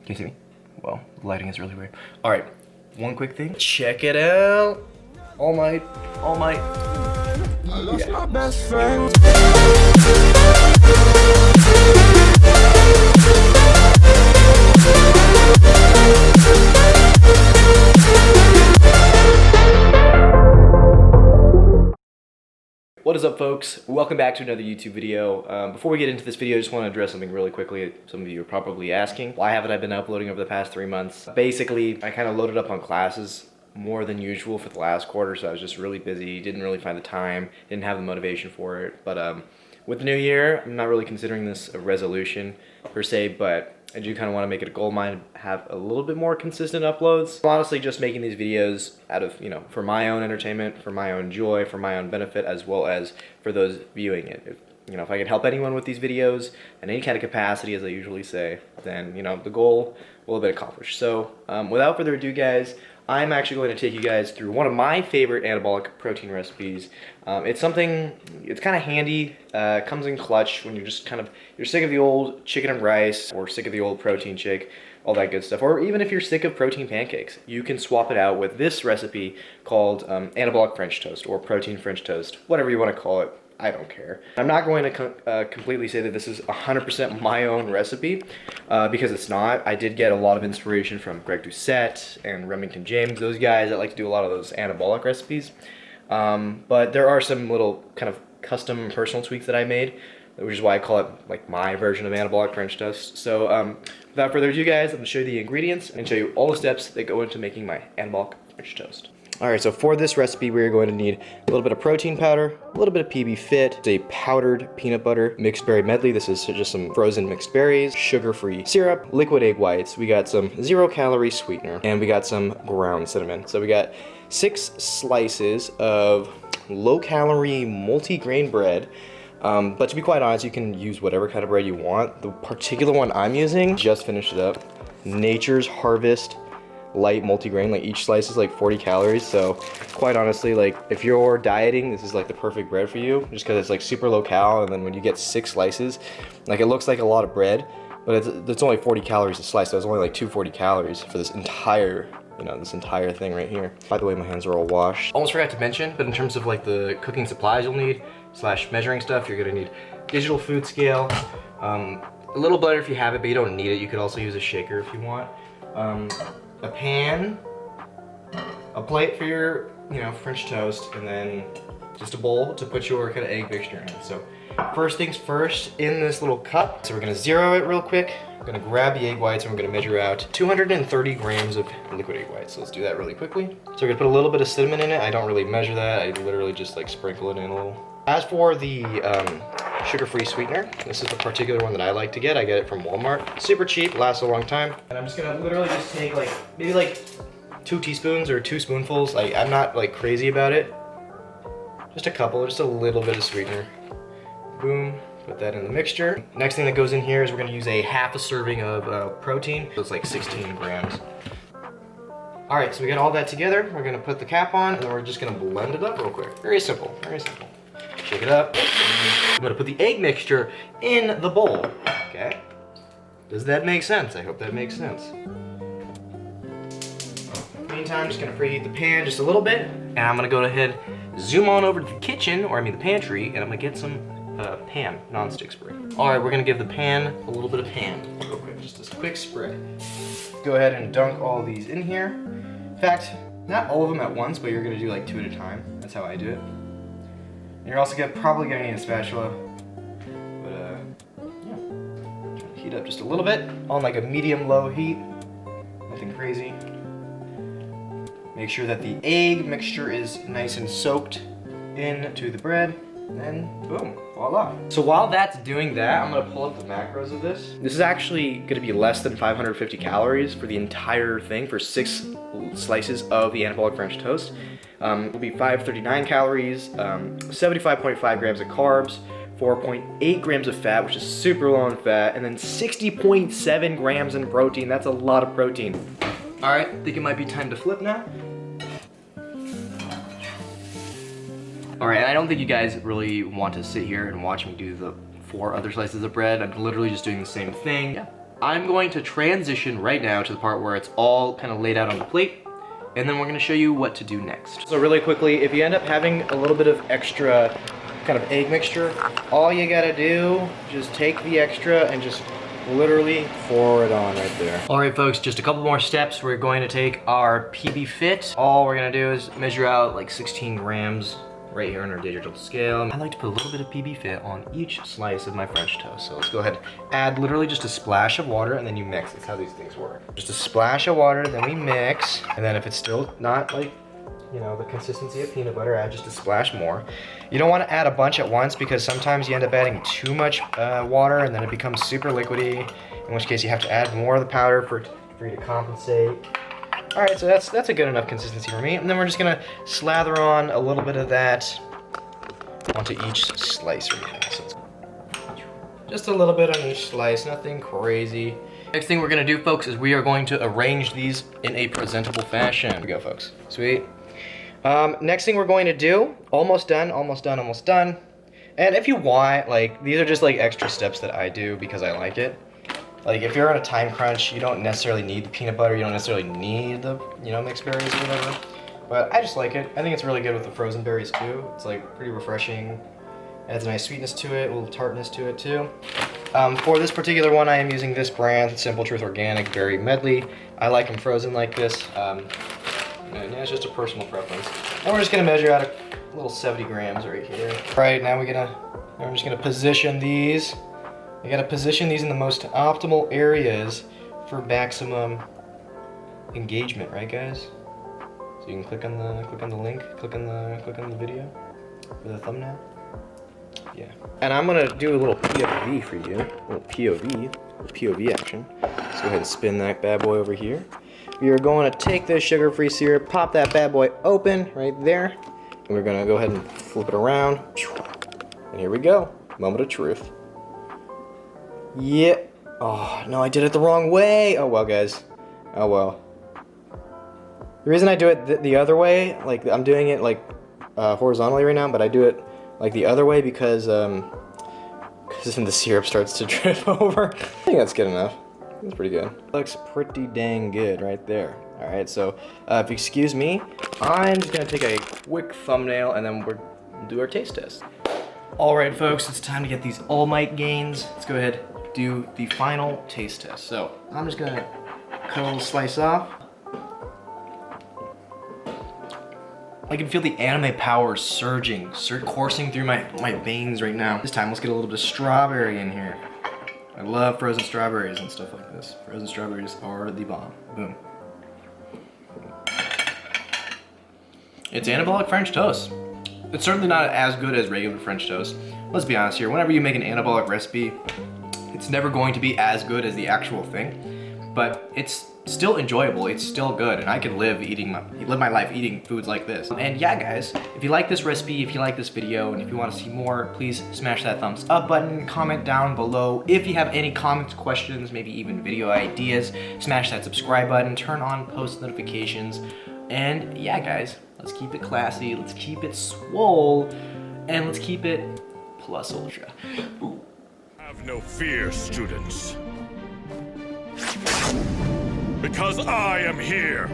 Can you see me? Well, the lighting is really weird. All right, one quick thing. Check it out. All Might. I lost my best friend. What is up, folks? Welcome back to another YouTube video. Before we get into this video, I just want to address something really quickly. Some of you are probably asking, why haven't I been uploading over the past 3 months? Basically, I kind of loaded up on classes more than usual for the last quarter, so I was just really busy, didn't really find the time, didn't have the motivation for it. But with the new year, I'm not really considering this a resolution per se, but I do kind of want to make it a goal of mine to have a little bit more consistent uploads. I'm honestly just making these videos out of, for my own entertainment, for my own joy, for my own benefit, as well as for those viewing it. If I can help anyone with these videos in any kind of capacity, as I usually say, then, the goal will have been accomplished. So, without further ado, guys, I'm actually going to take you guys through one of my favorite anabolic protein recipes. It's kind of handy, comes in clutch when you're just you're sick of the old chicken and rice, or sick of the old protein shake, all that good stuff. Or even if you're sick of protein pancakes, you can swap it out with this recipe called anabolic French toast, or protein French toast, whatever you want to call it. I don't care. I'm not going to completely say that this is 100% my own recipe, because it's not. I did get a lot of inspiration from Doucette and Remington, those guys that like to do a lot of those anabolic recipes. But there are some little kind of custom personal tweaks that I made, which is why I call it like my version of anabolic French toast. So without further ado, guys, I'm going to show you the ingredients and show you all the steps that go into making my anabolic French toast. Alright, so for this recipe, we're going to need a little bit of protein powder, a little bit of PB Fit, a powdered peanut butter, mixed berry medley. This is just some frozen mixed berries, sugar-free syrup, liquid egg whites. We got some 0-calorie sweetener, and we got some ground cinnamon. So we got 6 slices of low-calorie multi-grain bread. But to be quite honest, you can use whatever kind of bread you want. The particular one I'm using, just finished it up, Nature's Harvest light multigrain. Like each slice is like 40 calories, so quite honestly, like if you're dieting, this is like the perfect bread for you, just because it's like super low cal, and then when you get 6 slices, like it looks like a lot of bread, but it's only 40 calories a slice, so it's only like 240 calories for this entire this entire thing right here. By the way, my hands are all washed. Almost forgot to mention, but in terms of like the cooking supplies you'll need / measuring stuff, you're gonna need digital food scale, a little butter if you have it, but you don't need it. You could also use a shaker if you want, a pan, a plate for your, French toast, and then just a bowl to put your kind of egg mixture in. So first things first, in this little cup, so we're gonna zero it real quick. We're gonna grab the egg whites and we're gonna measure out 230 grams of liquid egg whites. So let's do that really quickly. So we're gonna put a little bit of cinnamon in it. I don't really measure that. I literally just like sprinkle it in a little. As for the sugar-free sweetener, this is the particular one that I like to get. I get it from Walmart. Super cheap, lasts a long time. And I'm just gonna literally just take maybe 2 teaspoons or 2 spoonfuls. I'm not like crazy about it. Just a couple, just a little bit of sweetener. Boom, put that in the mixture. Next thing that goes in here is we're gonna use a half a serving of protein. So it's like 16 grams. All right, so we got all that together. We're gonna put the cap on, and then we're just gonna blend it up real quick. Very simple, very simple. Shake it up. I'm gonna put the egg mixture in the bowl, okay? Does that make sense? I hope that makes sense. Meantime, I'm just gonna preheat the pan just a little bit, and I'm gonna go ahead, zoom on over to the kitchen, or I mean the pantry, and I'm gonna get some pan, non-stick spray. All right, we're gonna give the pan a little bit of pan, real quick, just a quick spray. Go ahead and dunk all these in here. In fact, not all of them at once, but you're gonna do like 2 at a time. That's how I do it. And you're also probably gonna need a spatula, but yeah. Try to heat up just a little bit on like a medium-low heat, nothing crazy. Make sure that the egg mixture is nice and soaked into the bread, and then boom, voila. So while that's doing that, I'm gonna pull up the macros of this. This is actually gonna be less than 550 calories for the entire thing, for 6 slices of the anabolic French toast. It'll be 539 calories, 75.5 grams of carbs, 4.8 grams of fat, which is super low in fat, and then 60.7 grams in protein. That's a lot of protein. All right, I think it might be time to flip now. All right, I don't think you guys really want to sit here and watch me do the 4 other slices of bread. I'm literally just doing the same thing. Yeah, I'm going to transition right now to the part where it's all kind of laid out on the plate, and then we're gonna show you what to do next. So really quickly, if you end up having a little bit of extra kind of egg mixture, all you gotta do, just take the extra and just literally pour it on right there. All right, folks, just a couple more steps. We're going to take our PB Fit. All we're gonna do is measure out like 16 grams right here on our digital scale. I like to put a little bit of PB Fit on each slice of my French toast. So let's go ahead, add literally just a splash of water, and then you mix. That's how these things work. Just a splash of water, then we mix. And then if it's still not like, you know, the consistency of peanut butter, add just a splash more. You don't want to add a bunch at once because sometimes you end up adding too much water and then it becomes super liquidy, in which case you have to add more of the powder for you to compensate. All right, so that's a good enough consistency for me. And then we're just gonna slather on a little bit of that onto each slice right now. So just a little bit on each slice, nothing crazy. Next thing we're gonna do, folks, is we are going to arrange these in a presentable fashion. Here we go, folks. Sweet. Next thing we're going to do, almost done. And if you want, like, these are just like extra steps that I do because I like it. Like, if you're on a time crunch, you don't necessarily need the peanut butter, you don't necessarily need the, you know, mixed berries or whatever. But I just like it. I think it's really good with the frozen berries too. It's like pretty refreshing. Adds a nice sweetness to it, a little tartness to it too. For this particular one, I am using this brand, Simple Truth Organic Berry Medley. I like them frozen like this. And yeah, it's just a personal preference. And we're just gonna measure out a little 70 grams right here. All right, now we're just gonna position these. You gotta position these in the most optimal areas for maximum engagement, right, guys? So you can click on the link, click on the video for the thumbnail. Yeah. And I'm gonna do a little POV for you, a little POV action. Let's go ahead and spin that bad boy over here. We are going to take this sugar-free syrup, pop that bad boy open right there, and we're gonna go ahead and flip it around. And here we go, moment of truth. Yeah. Oh, no, I did it the wrong way. Oh, well, guys. Oh, well. The reason I do it the other way, like, I'm doing it, like, horizontally right now, but I do it, like, the other way because then the syrup starts to drip over. I think that's good enough. That's pretty good. Looks pretty dang good right there. All right, so if you excuse me, I'm just gonna take a quick thumbnail and then we'll do our taste test. All right, folks, it's time to get these All Might gains. Let's go ahead, do the final taste test. So I'm just gonna cut a little slice off. I can feel the anime powers surging, coursing through my veins right now. This time, let's get a little bit of strawberry in here. I love frozen strawberries and stuff like this. Frozen strawberries are the bomb. Boom. It's anabolic French toast. It's certainly not as good as regular French toast. Let's be honest here, whenever you make an anabolic recipe, it's never going to be as good as the actual thing, but it's still enjoyable, it's still good, and I can live my life eating foods like this. And yeah, guys, if you like this recipe, if you like this video, and if you want to see more, please smash that thumbs up button, comment down below. If you have any comments, questions, maybe even video ideas, smash that subscribe button, turn on post notifications, and yeah, guys, let's keep it classy, let's keep it swole, and let's keep it plus ultra. Ooh. Have no fear, students. Because I am here.